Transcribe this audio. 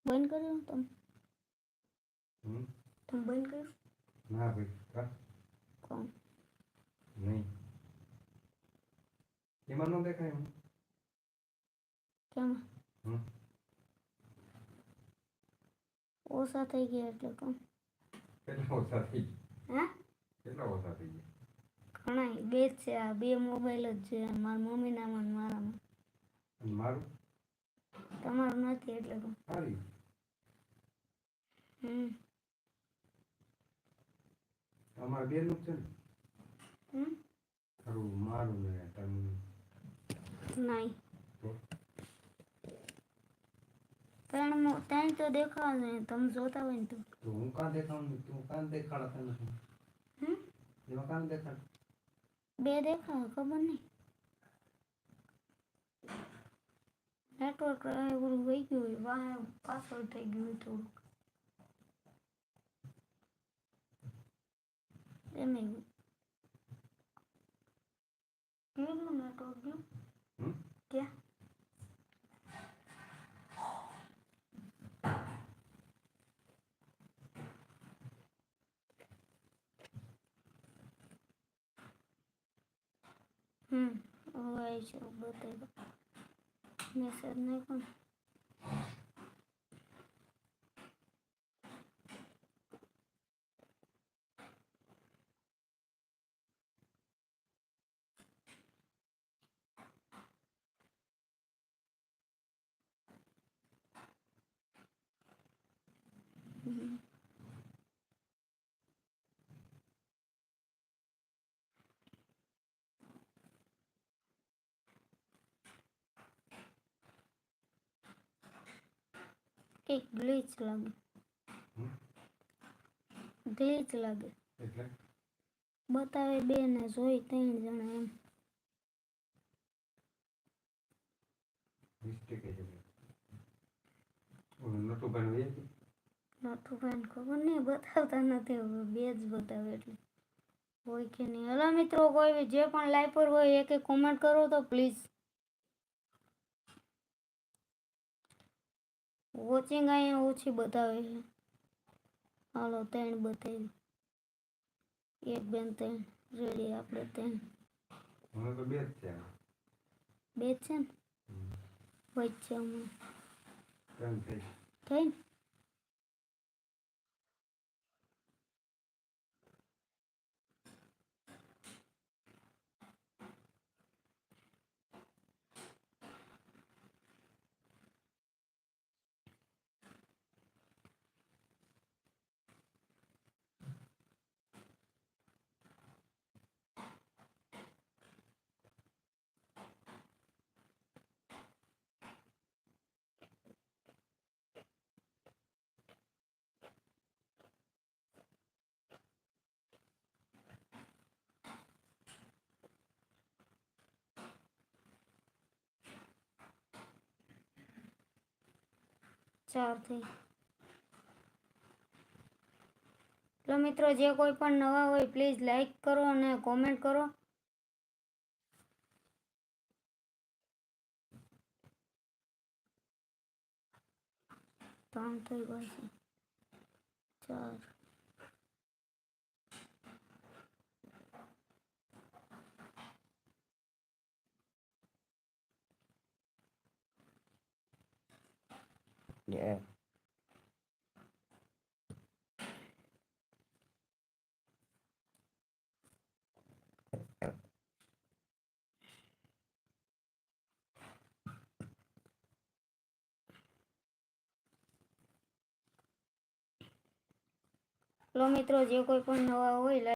બંધ કર્યું તમે? તમે બંધ કર્યું? ના ભાઈ, કા કોણ? નહીં, એમાં ન દેખાય. હું કેમ હમ ઓછા થઈ ગયા એટલે કોણ? કેટલા ઓછા થઈ ગયા? હા, કેટલા ઓછા થઈ ગયા? ઘણા બે જ છે. આ બે મોબાઈલ જ છે, મારા મમ્મીનામાં ને મારામાં. અને મારું તમારું નથી એટલે કોણ? સારી અમારા બેનું જ છે ને. તારું મારું ને તારું નહીં, તો ત્રણ તો દેખાવા જોઈએ. તમે જોતા હોય ને તો. તો હું કાં દેખાડું? તું કાં દેખાડતા નથી? એમાં કાં દેખાડ? બે દેખાવા ખબર નહીં. નેટવર્ક એવું વહી ગયું હોય, વાહ પાછળ થઈ ગયું હોય થોડુંક. એમ કેટલું નેટવર્ક ગયું? ક્યાં? હવે છે બતાવ્યું મેસેજ નહીં પણ. એક ગ્લિચ લાગે. ગ્લિચ લાગે એટલે બતાવે બે ને જોઈ 3 જણા એમ. મિસ્ટેક છે. ઓલું નટુ ભાઈ હોય છે. નટુભાઈને ખબર નહીં, બતાવતા નથી. હવે બે જ બતાવે એટલે હોય કે નહીં. હલો મિત્રો, કોઈ જે પણ લાઈવ પર હોય એક કોમેન્ટ કરો તો પ્લીઝ. વોચિંગ અહીંયા ઓછી બતાવે છે. હાલો 3 બતાવી. એક બેન 3 રેડી. આપણે 3 મને તો બે જ છે. બે જ છે ને વચ્ચે હમણાં કેમ થઈ? થઈ ને. ચાર થઈ. તો મિત્રો, જે કોઈ પણ નવા હોય પ્લીઝ લાઈક કરો અને કોમેન્ટ કરો. ત્રણ થઈ ગયા છે. 4 Yeah. તો મિત્રો, જે કોઈ પણ નવા હોય